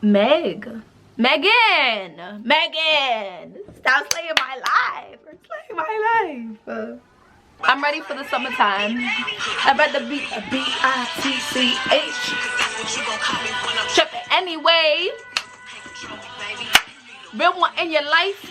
Megan, stop slaying my life. Slaying my life. I'm ready for the summertime. I'd rather be a B-I-T-C-H. Tripping anyway. Real one in your life.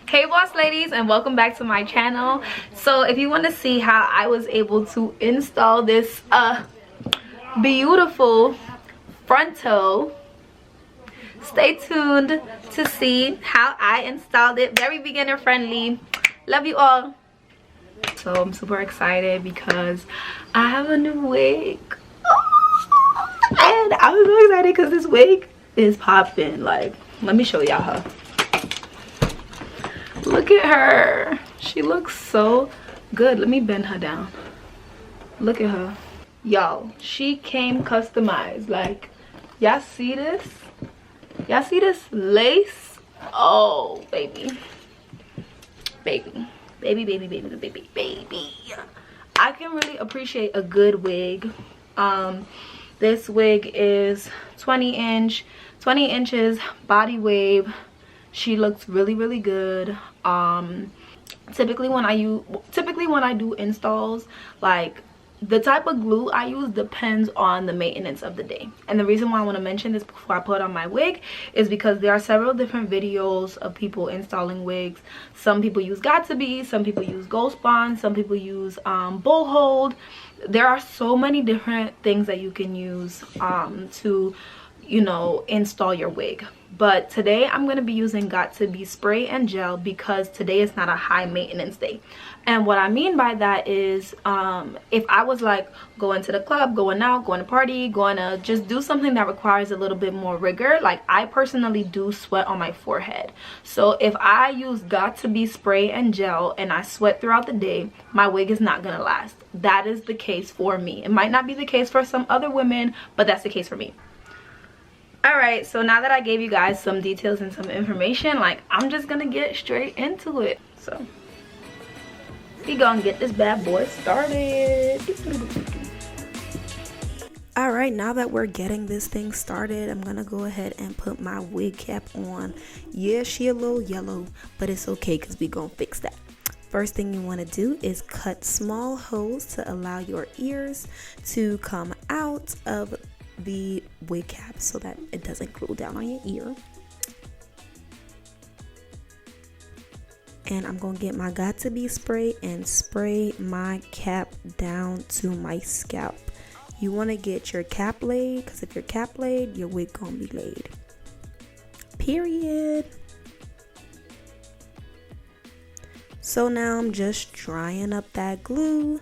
Hey boss ladies, and welcome back to my channel. So if you want to see how I was able to install this beautiful frontal, stay tuned to see how I installed it. Very beginner friendly. Love you all. So I'm super excited because I have a new wig. And I'm so excited because this wig is popping. Like, let me show y'all her. Look at her. She looks so good. Let me bend her down. Look at her. Y'all, she came customized. Like, y'all see this? Y'all see this lace? Oh, baby. Baby. I can really appreciate a good wig. This wig is 20 inches body wave. She looks really good. Typically when I do installs, like, the type of glue I use depends on the maintenance of the day. And the reason why I want to mention this before I put on my wig is because there are several different videos of people installing wigs. Some people use Got2b, some people use Ghost Bond, some people use Bull Hold. There are so many different things that you can use to, you know, install your wig. But today I'm going to be using Got2b spray and gel because today is not a high maintenance day. And what I mean by that is if I was like going to the club, going out, going to party, going to just do something that requires a little bit more rigor, like I personally do sweat on my forehead. So if I use Got2b spray and gel and I sweat throughout the day, my wig is not going to last. That is the case for me. It might not be the case for some other women, but that's the case for me. Alright, so now that I gave you guys some details and some information, like, I'm just gonna get straight into it. So we gonna get this bad boy started. Alright, now that we're getting this thing started, I'm gonna go ahead and put my wig cap on. Yeah, she a little yellow, but it's okay because we gonna fix that. First thing you want to do is cut small holes to allow your ears to come out of the wig cap so that it doesn't glue down on your ear. And I'm gonna get my Got2b spray and spray my cap down to my scalp. You want to get your cap laid, because if your cap laid, your wig gonna be laid, period. So now I'm just drying up that glue.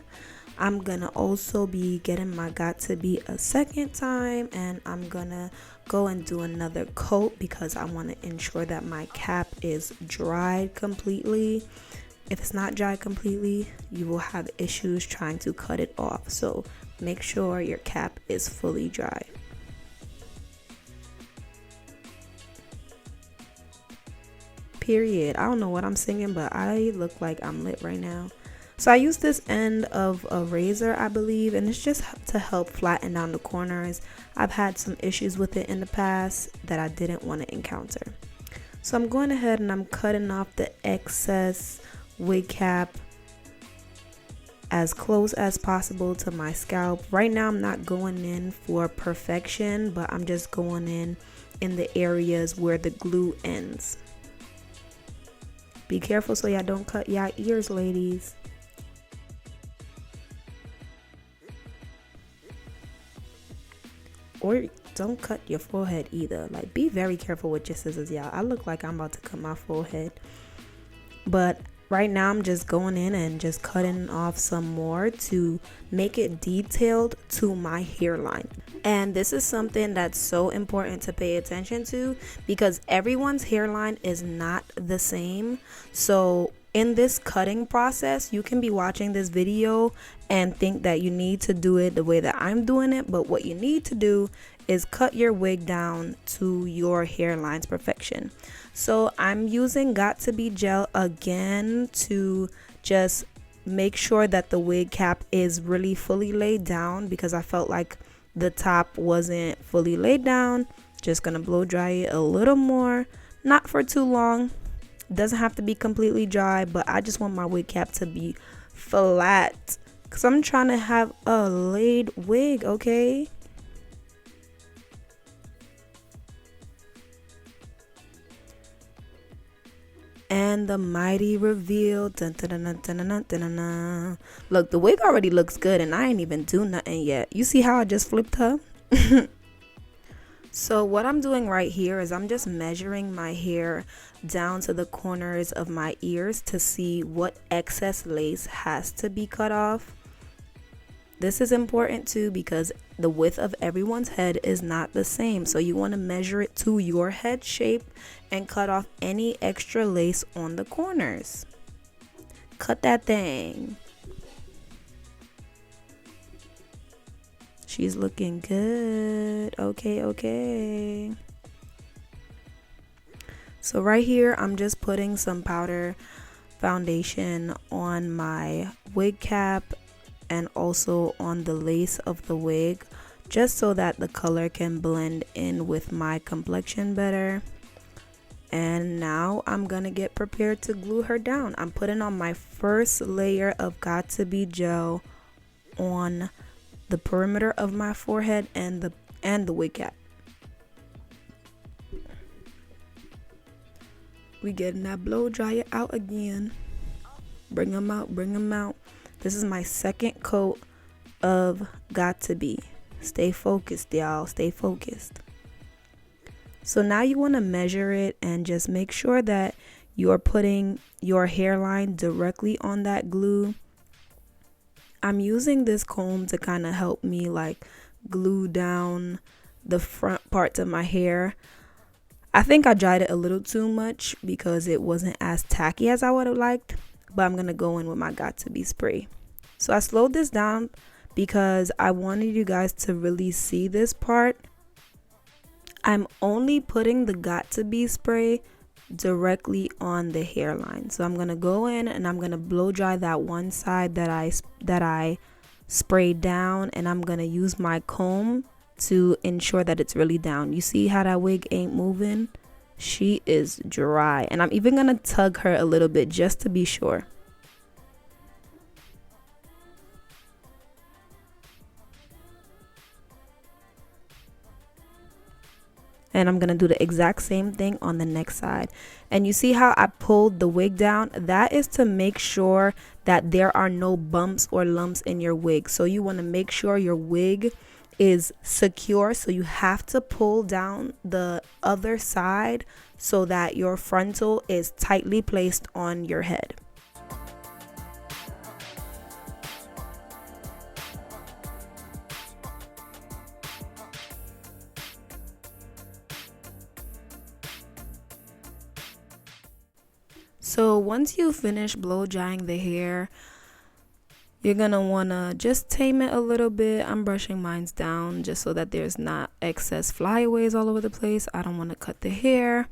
I'm gonna also be getting my Got2b a second time, and I'm gonna go and do another coat because I want to ensure that my cap is dried completely. If it's not dried completely, you will have issues trying to cut it off. So make sure your cap is fully dry. Period. I don't know what I'm singing, but I look like I'm lit right now. So I use this end of a razor, I believe, and it's just to help flatten down the corners. I've had some issues with it in the past that I didn't want to encounter. So I'm going ahead and I'm cutting off the excess wig cap as close as possible to my scalp. Right now I'm not going in for perfection, but I'm just going in the areas where the glue ends. Be careful so y'all don't cut y'all ears, ladies. Or don't cut your forehead either. Like, be very careful with your scissors, y'all. I look like I'm about to cut my forehead. But right now I'm just going in and just cutting off some more to make it detailed to my hairline. And this is something that's so important to pay attention to because everyone's hairline is not the same. So in this cutting process, you can be watching this video and think that you need to do it the way that I'm doing it, but what you need to do is cut your wig down to your hairline's perfection. So I'm using Got To Be gel again to just make sure that the wig cap is really fully laid down, because I felt like the top wasn't fully laid down. Just gonna blow dry it a little more, not for too long. Doesn't have to be completely dry, but I just want my wig cap to be flat because I'm trying to have a laid wig, okay? And the mighty reveal. Dun, dun, dun, dun, dun, dun, dun, dun, dun. Look, the wig already looks good and I ain't even do nothing yet. You see how I just flipped her? So what I'm doing right here is I'm just measuring my hair down to the corners of my ears to see what excess lace has to be cut off. This is important too because the width of everyone's head is not the same. So you want to measure it to your head shape and cut off any extra lace on the corners. Cut that thing. She's looking good. Okay. So right here, I'm just putting some powder foundation on my wig cap and also on the lace of the wig, just so that the color can blend in with my complexion better. And now I'm gonna get prepared to glue her down. I'm putting on my first layer of Got To Be gel on the perimeter of my forehead and the wig cap. We getting that blow dryer out again. Bring them out. This is my second coat of Got To Be. Stay focused, y'all. Stay focused. So now you want to measure it and just make sure that you're putting your hairline directly on that glue. I'm using this comb to kind of help me like glue down the front parts of my hair. I think I dried it a little too much because it wasn't as tacky as I would have liked, but I'm going to go in with my Got To Be spray. So I slowed this down because I wanted you guys to really see this part. I'm only putting the Got To Be spray directly on the hairline. So I'm gonna go in and I'm gonna blow dry that one side that I sprayed down, and I'm gonna use my comb to ensure that it's really down. You see how that wig ain't moving? She is dry, and I'm even gonna tug her a little bit just to be sure. And I'm going to do the exact same thing on the next side. And you see how I pulled the wig down? That is to make sure that there are no bumps or lumps in your wig. So you want to make sure your wig is secure. So you have to pull down the other side so that your frontal is tightly placed on your head. So once you finish blow drying the hair, you're gonna wanna just tame it a little bit. I'm brushing mine down just so that there's not excess flyaways all over the place. I don't want to cut the hair.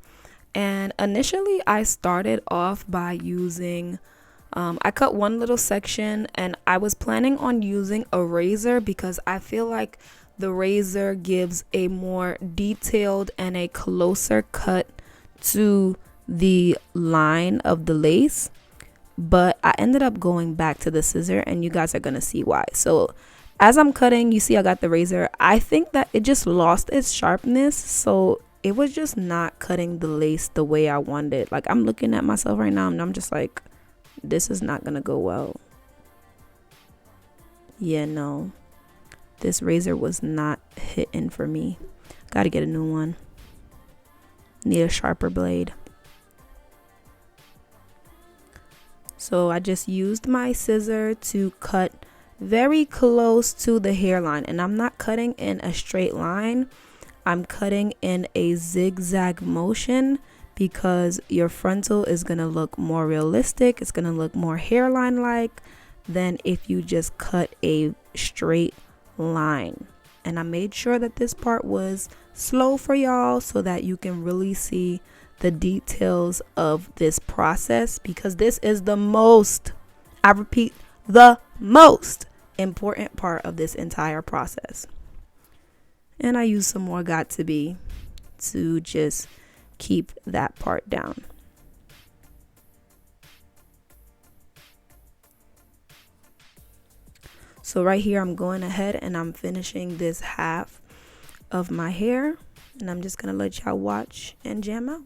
And initially I started off by using I cut one little section, and I was planning on using a razor because I feel like the razor gives a more detailed and a closer cut to the line of the lace, but I ended up going back to the scissor, and you guys are gonna see why. So as I'm cutting, you see I got the razor. I think that it just lost its sharpness, so it was just not cutting the lace the way I wanted. Like, I'm looking at myself right now and I'm just like, this is not gonna go well. Yeah, no, this razor was not hitting for me. Gotta get a new one. Need a sharper blade. So I just used my scissor to cut very close to the hairline, and I'm not cutting in a straight line. I'm cutting in a zigzag motion because your frontal is going to look more realistic. It's going to look more hairline like than if you just cut a straight line. And I made sure that this part was slow for y'all so that you can really see the details of this process, because this is the most, I repeat, the most important part of this entire process. And I use some more got to be to just keep that part down. So right here, I'm going ahead and I'm finishing this half of my hair, and I'm just gonna let y'all watch and jam out.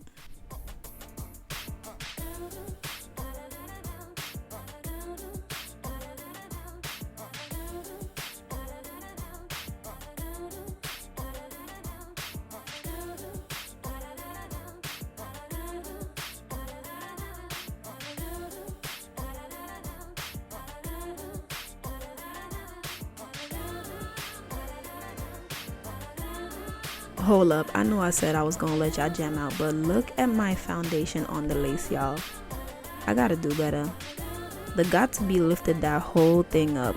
Hold up, I know I said I was gonna let y'all jam out, but look at my foundation on the lace, y'all. I gotta do better. The got to be lifted that whole thing up.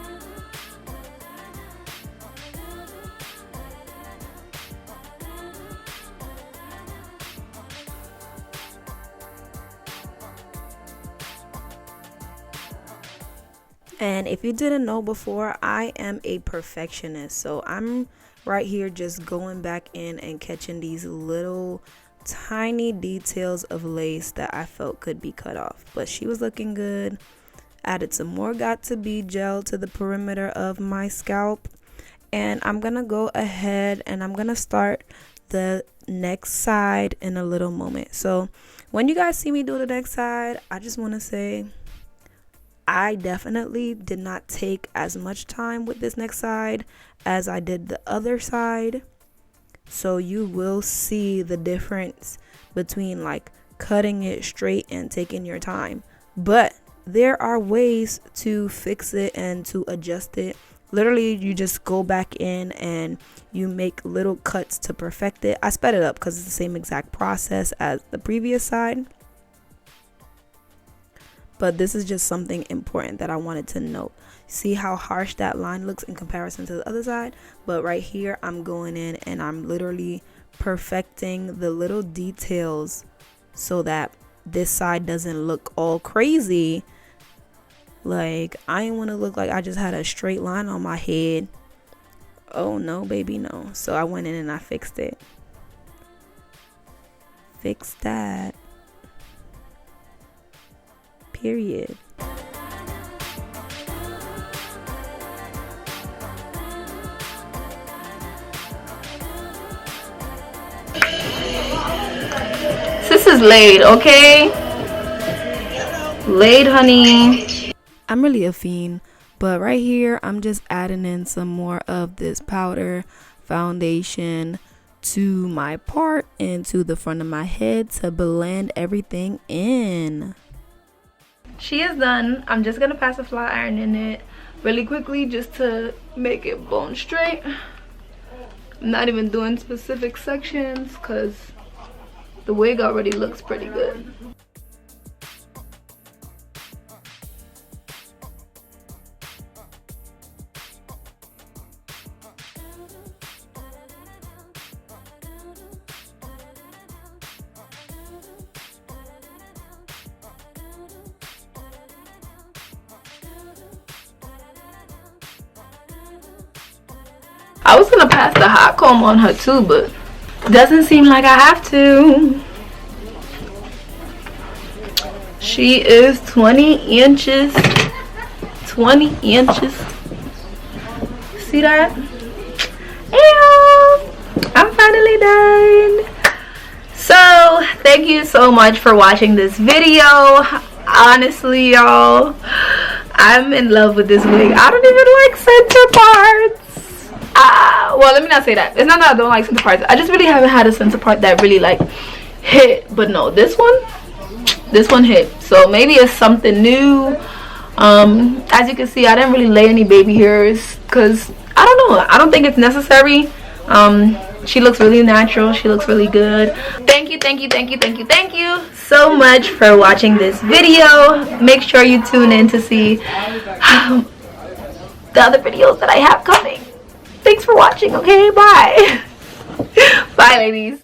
And if you didn't know before, I am a perfectionist, so I'm right here just going back in and catching these little tiny details of lace that I felt could be cut off. But she was looking good. Added some more got to be gel to the perimeter of my scalp, and I'm gonna go ahead and I'm gonna start the next side in a little moment. So when you guys see me do the next side, I just want to say I definitely did not take as much time with this next side as I did the other side. So you will see the difference between like cutting it straight and taking your time. But there are ways to fix it and to adjust it. Literally, you just go back in and you make little cuts to perfect it. I sped it up because it's the same exact process as the previous side. But this is just something important that I wanted to note. See how harsh that line looks in comparison to the other side? But right here, I'm going in and I'm literally perfecting the little details so that this side doesn't look all crazy. Like, I didn't want to look like I just had a straight line on my head. Oh no, baby, no. So I went in and I fixed it. Fix that. Period. This is laid, okay? Laid, honey. I'm really a fiend, but right here I'm just adding in some more of this powder foundation to my part and to the front of my head to blend everything in. She is done. I'm just gonna pass a flat iron in it really quickly just to make it bone straight. I'm not even doing specific sections because the wig already looks pretty good. I was gonna pass the hot comb on her too, but doesn't seem like I have to. She is 20 inches. 20 inches. See that? And I'm finally done. So thank you so much for watching this video. Honestly, y'all, I'm in love with this wig. I don't even like center parts. Well, let me not say that. It's not that I don't like center parts. I just really haven't had a center part that really like hit. But no, this one hit. So maybe it's something new. As you can see, I didn't really lay any baby hairs because I don't know. I don't think it's necessary. She looks really natural. She looks really good. Thank you so much for watching this video. Make sure you tune in to see the other videos that I have coming. Thanks for watching. Okay, bye. Bye, ladies.